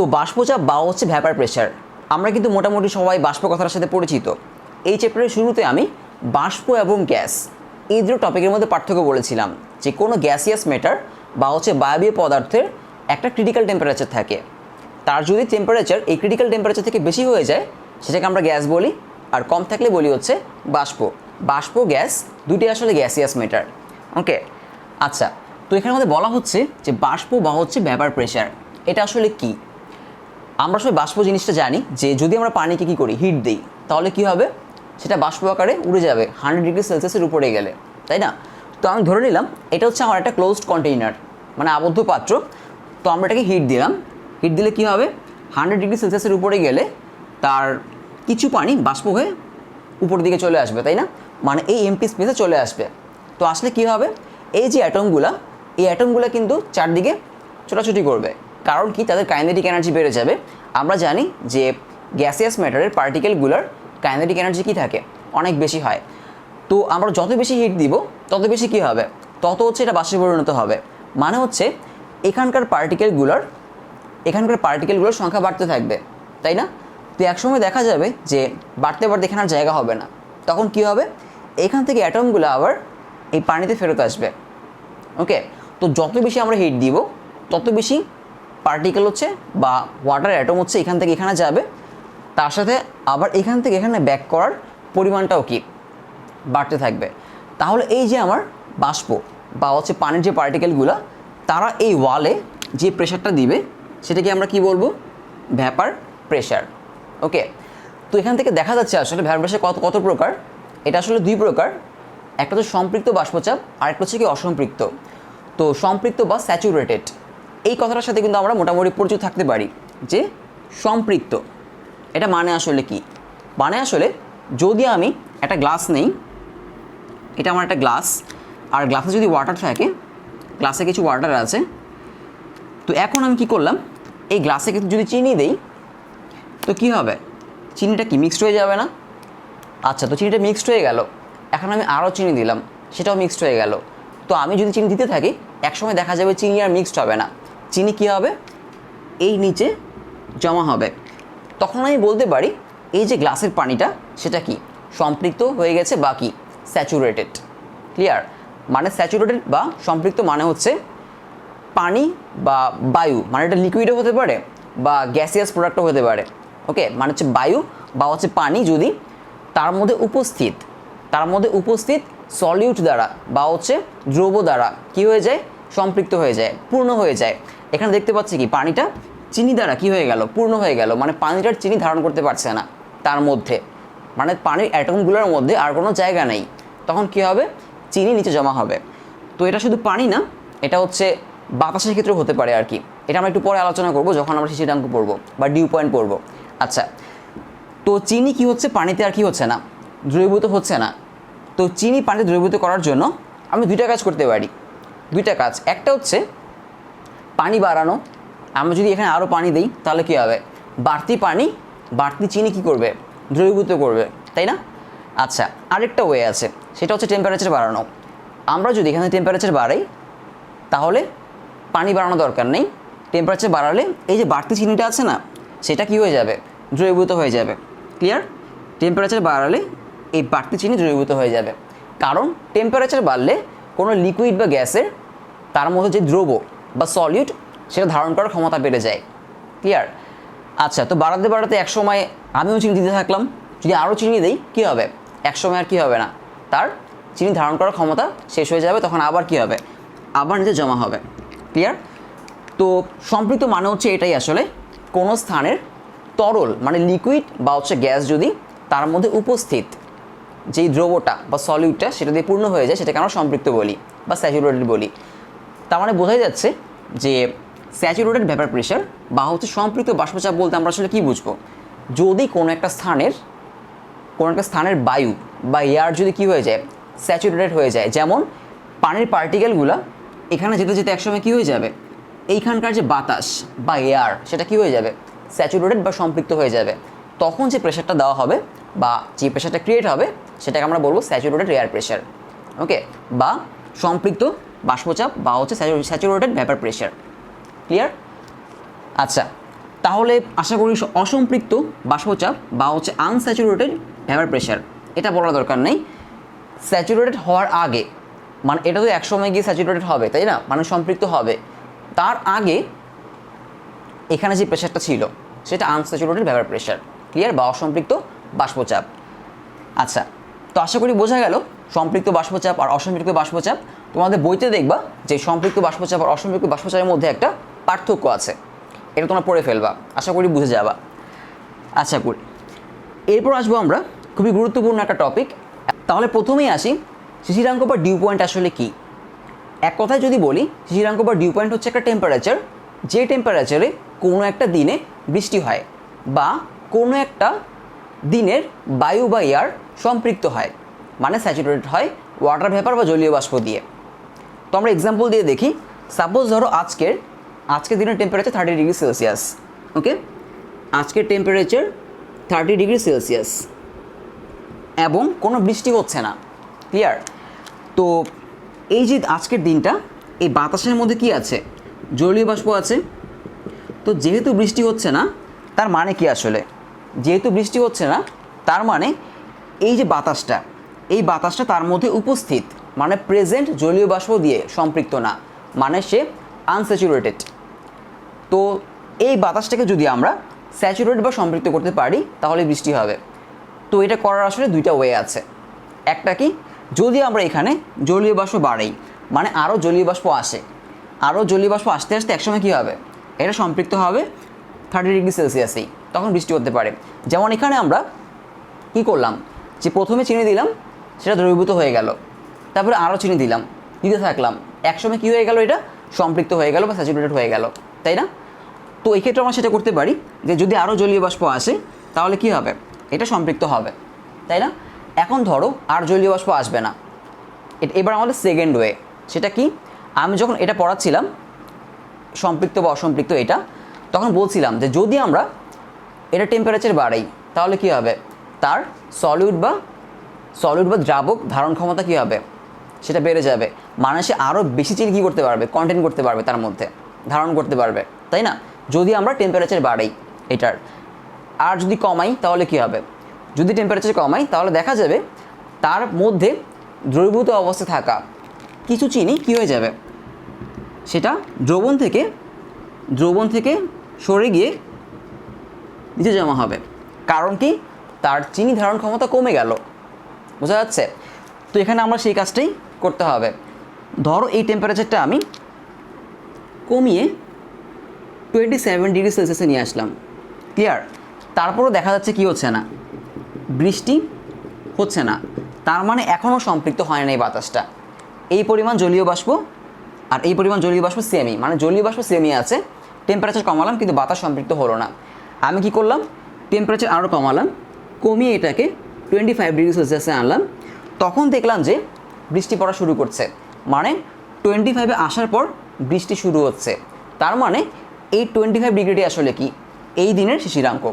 তো বাষ্পচাপ বা হচ্ছে ভ্যাপার প্রেশার, আমরা কিন্তু মোটামুটি সবাই বাষ্প কথার সাথে পরিচিত। এই চ্যাপ্টারের শুরুতে আমি বাষ্প এবং গ্যাস এই দুটো টপিকের মধ্যে পার্থক্য বলেছিলাম যে কোনো গ্যাসিয়াস ম্যাটার বা হচ্ছে বায়বীয় পদার্থের একটা ক্রিটিক্যাল টেম্পারেচার থাকে। তার যদি টেম্পারেচার এই ক্রিটিক্যাল টেম্পারেচার থেকে বেশি হয়ে যায় সেটাকে আমরা গ্যাস বলি, আর কম থাকলে বলি হচ্ছে বাষ্প। বাষ্প গ্যাস দুটি আসলে গ্যাসিয়াস ম্যাটার। ওকে, আচ্ছা, তো এখানে আমাদের বলা হচ্ছে যে বাষ্প বা হচ্ছে ভ্যাপার প্রেশার এটা আসলে কি। আমরা সবাই বাষ্প জিনিসটা জানি যে যদি আমরা পানিকে কী করি, হিট দিই, তাহলে কি হবে, সেটা বাষ্প আকারে উড়ে যাবে 100 ডিগ্রি সেলসিয়াসের উপরে গেলে, তাই না? তো আমি ধরে নিলাম এটা হচ্ছে আমার একটা ক্লোজড কন্টেইনার, মানে আবদ্ধ পাত্র। তো আমরা এটাকে হিট দিলাম, হিট দিলে কি হবে, 100 ডিগ্রি সেলসিয়াসের উপরে গেলে তার কিছু পানি বাষ্প হয়ে উপরের দিকে চলে আসবে, তাই না? মানে এই এমটি স্পেসে চলে আসবে। তো আসলে কি হবে, এই যে অ্যাটমগুলো, এই অ্যাটমগুলো কিন্তু চারদিকে ছোটাছুটি করবে। কারণ কি, তাদের কাইনেটিক এনার্জি বেড়ে যাবে। আমরা জানি যে গ্যাসিয়াস ম্যাটারের পার্টিকেলগুলোর কাইনেটিক এনার্জি কী থাকে, অনেক বেশি হয়। তো আমরা যত বেশি হিট দিব তত বেশি কী হবে, তত হচ্ছে এটা বাষ্পে পরিণত হবে। মানে হচ্ছে এখানকার পার্টিকেলগুলোর সংখ্যা বাড়তে থাকবে, তাই না? তো একসময় দেখা যাবে যে বাড়তে বাড়তে এখানে আর জায়গা হবে না। তখন কি হবে, এখান থেকে অ্যাটমগুলো আবার এই পানিতে ফেরত আসবে। ওকে, তো যত বেশি আমরা হিট দিব তত বেশি পার্টিকেল হচ্ছে বা ওয়াটার অ্যাটম হচ্ছে এখান থেকে এখানে যাবে, তার সাথে আবার এখান থেকে এখানে ব্যাক করার পরিমাণটাও কি বাড়তে থাকবে। তাহলে এই যে আমার বাষ্প বা হচ্ছে পানির যে পার্টিকেলগুলো, তারা এই ওয়ালে যে প্রেশারটা দিবে সেটাকে আমরা কি বলবো, ভ্যাপার প্রেশার। ওকে, তো এখান থেকে দেখা যাচ্ছে আসলে ভ্যাপার প্রেশার কত প্রকার। এটা আসলে দুই প্রকার, একটা হচ্ছে সম্পৃক্ত বাষ্পচাপ আর একটা হচ্ছে কি অসম্পৃক্ত। তো সম্পৃক্ত বা স্যাচুরেটেড এই কথাটার সাথে কিন্তু আমরা মোটামুটি পরিচিত থাকতে পারি যে সম্পৃক্ত এটা মানে আসলে কি। মানে আসলে যদি আমি একটা গ্লাস নেই, এটা আমার একটা গ্লাস, আর গ্লাসে যদি ওয়াটার থাকে, গ্লাসে কিছু ওয়াটার আছে, তো এখন আমি কি করলাম, এই গ্লাসে কিন্তু যদি চিনি দেই তো কি হবে, চিনিটা কি মিক্সড হয়ে যাবে না? আচ্ছা, তো চিনিটা মিক্সড হয়ে গেল, এখন আমি আরও চিনি দিলাম, সেটাও মিক্সড হয়ে গেল। তো আমি যদি চিনি দিতে থাকি, একসময় দেখা যাবে চিনি আর মিক্সড হবে না, চিনি কী হবে, এই নিচে জমা হবে। তখন আমি বলতে পারি এই যে গ্লাসের পানিটা সেটা কি সম্পৃক্ত হয়ে গেছে বা কি স্যাচুরেটেড। ক্লিয়ার? মানে স্যাচুরেটেড বা সম্পৃক্ত মানে হচ্ছে পানি বা বায়ু, মানে এটা লিকুইডও হতে পারে বা গ্যাসিয়াস প্রোডাক্টও হতে পারে। ওকে, মানে হচ্ছে বায়ু বা হচ্ছে পানি যদি তার মধ্যে উপস্থিত সলিউট দ্বারা বা হচ্ছে দ্রব দ্বারা কি হয়ে যায়, সম্পৃক্ত হয়ে যায়, পূর্ণ হয়ে যায়। এখানে দেখতে পাচ্ছি কি পানিটা চিনি দ্বারা কি হয়ে গেল, পূর্ণ হয়ে গেল। মানে পানিটার চিনি ধারণ করতে পারছে না তার মধ্যে, মানে পানির অ্যাটমগুলোর মধ্যে আর কোনো জায়গা নেই। তখন কি হবে, চিনি নিচে জমা হবে। তো এটা শুধু পানি না, এটা হচ্ছে বাতাসের ক্ষেত্রেও হতে পারে আর কি। এটা আমরা একটু পরে আলোচনা করব যখন আমরা শিশিরাঙ্ক পড়বো বা ডিউ পয়েন্ট পড়বো। আচ্ছা, তো চিনি কি হচ্ছে, পানিতে আর কি হচ্ছে না, দ্রবীভূত হচ্ছে না। তো চিনি পানিতে দ্রবীভূত করার জন্য আমি দুইটা কাজ করতে পারি। দুইটা কাজ, একটা হচ্ছে পানি বাড়ানো। আমরা যদি এখানে আরও পানি দিই তাহলে কী হবে, বাড়তি চিনি কি করবে, দ্রবীভূত করবে, তাই না? আচ্ছা, আরেকটা ওয়ে আছে, সেটা হচ্ছে টেম্পারেচার বাড়ানো। আমরা যদি এখানে টেম্পারেচার বাড়াই তাহলে পানি বাড়ানো দরকার নেই। টেম্পারেচার বাড়ালে এই যে বাড়তি চিনিটা আছে না, সেটা কি হয়ে যাবে, দ্রবীভূত হয়ে যাবে। ক্লিয়ার? টেম্পারেচার বাড়ালে এই বাড়তি চিনি দ্রবীভূত হয়ে যাবে। কারণ টেম্পারেচার বাড়লে কোনো লিকুইড বা গ্যাসের তার মধ্যে যে দ্রব বা সলিউট সেটা ধারণ করার ক্ষমতা বেড়ে যায়। ক্লিয়ার? আচ্ছা, তো বাড়াতে বাড়াতে এক সময় আমিও চিনি দিতে থাকলাম, যদি আরও চিনি দিই কী হবে, এক সময় আর কী হবে না, তার চিনি ধারণ করার ক্ষমতা শেষ হয়ে যাবে। তখন আবার কী হবে, আবার নিচে জমা হবে। ক্লিয়ার? তো সম্পৃক্ত মানে হচ্ছে এটাই আসলে কোনো স্থানের তরল মানে লিকুইড বা হচ্ছে গ্যাস যদি তার মধ্যে উপস্থিত যেই দ্রবটা বা সলিউটটা সেটা দিয়ে পূর্ণ হয়ে যায়, সেটাকে আমরা সম্পৃক্ত বলি বা স্যাচুরেটেড বলি। তার মানে বোঝাই যাচ্ছে যে স্যাচুরেটেড ভ্যাপার প্রেশার বা হচ্ছে সম্পৃক্ত বাষ্পচাপ বলতে আমরা আসলে কী বুঝবো, যদি কোনো একটা স্থানের বায়ু বা এয়ার যদি কী হয়ে যায়, স্যাচুরেটেড হয়ে যায়। যেমন পানির পার্টিকেলগুলো এখানে যেতে যেতে একসময় কী হয়ে যাবে, এইখানকার যে বাতাস বা এয়ার সেটা কী হয়ে যাবে, স্যাচুরেটেড বা সম্পৃক্ত হয়ে যাবে। তখন যে প্রেশারটা দেওয়া হবে বা যে প্রেশারটা ক্রিয়েট হবে সেটাকে আমরা বলবো স্যাচুরেটেড এয়ার প্রেশার। ওকে, বা সম্পৃক্ত বাষ্পচাপ বা হচ্ছে স্যাচুরেটেড ভ্যাপার প্রেশার। ক্লিয়ার? আচ্ছা, তাহলে আশা করি অসম্পৃক্ত বাষ্পচাপ বা হচ্ছে আনস্যাচুরেটেড ভেপার প্রেশার এটা বলার দরকার নেই। স্যাচুরেটেড হওয়ার আগে, মানে এটা তো একসময় গিয়ে স্যাচুরেটেড হবে, তাই না, মানে সম্পৃক্ত হবে, তার আগে এখানে যে প্রেশারটা ছিল সেটা আনস্যাচুরেটেড ভেপার প্রেশার, ক্লিয়ার, বা অসম্পৃক্ত বাষ্পচাপ। আচ্ছা, তো আশা করি বোঝা গেল সম্পৃক্ত বাষ্পচাপ আর অসম্পৃক্ত বাষ্পচাপ। তোমাদের বইতে দেখবা যে সম্পৃক্ত বাষ্পচাপ আর অসম্পৃক্ত বাষ্পচাপের মধ্যে একটা পার্থক্য আছে, এটা তোমরা পড়ে ফেলবা, আশা করি বুঝে যাবা। আচ্ছা করি, এরপর আসবো আমরা খুবই গুরুত্বপূর্ণ একটা টপিক। তাহলে প্রথমেই আসি, শিশিরাঙ্ক বা ডিউ পয়েন্ট আসলে কি। এক কথায় যদি বলি, শিশিরাঙ্ক বা ডিউ পয়েন্ট হচ্ছে একটা টেম্পারেচার, যে টেম্পারেচারে কোনো একটা দিনে বৃষ্টি হয় বা কোনো একটা দিনের বায়ু বা এয়ার সম্পৃক্ত হয়, মানে স্যাচুরেটেড হয় ওয়াটার ভেপার বা জলীয় বাষ্প দিয়ে। তো আমরা এক্সাম্পল দিয়ে দেখি। সাপোজ ধরো আজকের দিনের টেম্পারেচার 30°C, ওকে, আজকের টেম্পারেচার 30°C এবং কোনো বৃষ্টি হচ্ছে না, ক্লিয়ার। তো এই যে আজকের দিনটা, এই বাতাসের মধ্যে কি আছে, জলীয় বাষ্প আছে। তো যেহেতু বৃষ্টি হচ্ছে না, তার মানে কি আসলে, যেহেতু বৃষ্টি হচ্ছে না তার মানে এই যে বাতাসটা, এই বাতাসটা তার মধ্যে উপস্থিত, মানে প্রেজেন্ট জলীয় বাষ্প দিয়ে সম্পৃক্ত না, মানে সে আনস্যাচুরেটেড। তো এই বাতাসটাকে যদি আমরা স্যাচুরেটেড বা সম্পৃক্ত করতে পারি তাহলে বৃষ্টি হবে। তো এটা করার আসলে দুইটা ওয়ে আছে। একটা কি, যদি আমরা এখানে জলীয় বাষ্প বাড়াই, মানে আরও জলীয় বাষ্প আসে, আরও জলীয় বাষ্প আসতে আসতে একসময় কী হবে, এটা সম্পৃক্ত হবে 30°C, তখন বৃষ্টি হতে পারে। যেমন এখানে আমরা কি করলাম, যে প্রথমে চিনি দিলাম, সেটা দ্রবীভূত হয়ে গেল, তারপরে আরও চিনি দিলাম, দিতে থাকলাম, একসময় কী হয়ে গেল, এটা সম্পৃক্ত হয়ে গেল বা স্যাচুরেটেড হয়ে গেল, তাই না। তো এই ক্ষেত্রে আমরা সেটা করতে পারি যে যদি আরও জলীয় বাষ্প আসে তাহলে কি হবে, এটা সম্পৃক্ত হবে, তাই না। এখন ধরো আর জলীয় বাষ্প আসবে না, এবার আমাদের সেকেন্ড ওয়ে, সেটা কি, আমি যখন এটা পড়াচ্ছিলাম সম্পৃক্ত বা অসম্পৃক্ত এটা, তখন বলছিলাম যে যদি আমরা এটা টেম্পারেচার বাড়াই তাহলে কি হবে, তার সলিউড বা দ্রাবক ধারণ ক্ষমতা কী হবে, সেটা বেড়ে যাবে, মানে সে আরও বেশি চিনি কী করতে পারবে, কন্টেন্ট করতে পারবে, তার মধ্যে ধারণ করতে পারবে, তাই না, যদি আমরা টেম্পারেচার বাড়াই এটার। আর যদি কমাই তাহলে কি হবে, যদি টেম্পারেচার কমাই তাহলে দেখা যাবে তার মধ্যে দ্রবীভূত অবস্থায় থাকা কিছু চিনি কী হয়ে যাবে, সেটা দ্রবণ থেকে সরে গিয়ে নিচে জমা হবে। কারণ কি, তার চিনি ধারণ ক্ষমতা কমে গেল, বোঝা যাচ্ছে। তো এখানে আমরা সেই কাজটাই করতে হবে। ধরো এই টেম্পারেচারটা আমি কমিয়ে 27°C নিয়ে আসলাম, ক্লিয়ার। তারপরও দেখা যাচ্ছে কি হচ্ছে না, বৃষ্টি হচ্ছে না, তার মানে এখনও সম্পৃক্ত হয় না এই বাতাসটা। এই পরিমাণ জলীয় বাষ্প আর এই পরিমাণ জলীয় বাষ্প সেমই, মানে জলীয় বাষ্প সেমই আছে, টেম্পারেচার কমালাম কিন্তু বাতাস সম্পৃক্ত হলো না। আমি কি করলাম, টেম্পারেচার আরও কমালাম, কমিয়ে এটাকে 25°C আনলাম, তখন দেখলাম যে বৃষ্টি পড়া শুরু করছে, মানে 25 আসার পর বৃষ্টি শুরু হচ্ছে। তার মানে এই 25°টি আসলে কি, এই দিনের শিশিরাঙ্ক,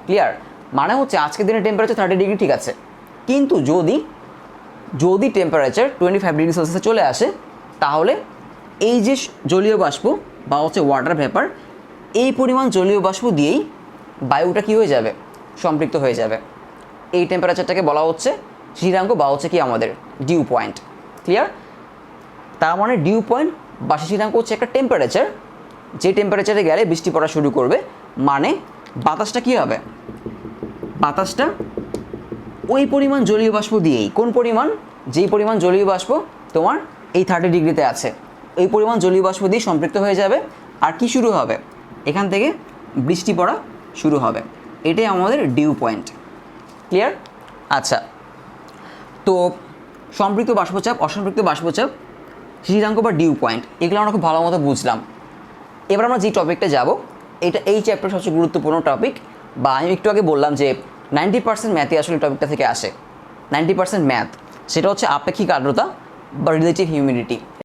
ক্লিয়ার। মানে হচ্ছে আজকের দিনের টেম্পারেচার 30° ঠিক আছে, কিন্তু যদি টেম্পারেচার 25°C চলে আসে তাহলে এই যে জলীয় বাষ্প বা হচ্ছে ওয়াটার ভেপার, এই পরিমাণ জলীয় বাষ্প দিয়েই বায়ুটা কী হয়ে যাবে, সম্পৃক্ত হয়ে যাবে। এই টেম্পারেচারটাকে বলা হচ্ছে শিশিরাঙ্ক বা হচ্ছে কি আমাদের ডিউ পয়েন্ট, ক্লিয়ার। তার মানে ডিউ পয়েন্ট বা শিশিরাঙ্ক হচ্ছে একটা টেম্পারেচার, যে টেম্পারেচারে গেলে বৃষ্টি পড়া শুরু করবে, মানে বাতাসটা কী হবে, বাতাসটা ওই পরিমাণ জলীয় বাষ্প দিয়েই, কোন পরিমাণ, যেই পরিমাণ জলীয় বাষ্প তোমার এই 30°তে আছে, এই পরিমাণ জলীয় বাষ্প দিয়ে সম্পৃক্ত হয়ে যাবে। আর কি শুরু হবে, এখান থেকে বৃষ্টি পড়া শুরু হবে। এটাই আমাদের ডিউ পয়েন্ট, ক্লিয়ার। আচ্ছা, তো সম্পৃক্ত বাষ্পচাপ, অসম্পৃক্ত বাষ্পচাপ, শিশিরাঙ্ক বা ডিউ পয়েন্ট, এগুলো আমরা খুব ভালো মতো বুঝলাম। এবার আমরা যে টপিকটা যাব, এই চ্যাপ্টার সবচেয়ে গুরুত্বপূর্ণ টপিক, বা আমি একটু আগে বললাম যে 90% ম্যাথই আসলে টপিকটা থেকে আসে, 90% ম্যাথ, সেটা হচ্ছে আপেক্ষিক আর্দ্রতা বা রিলেটিভ হিউমিডিটি।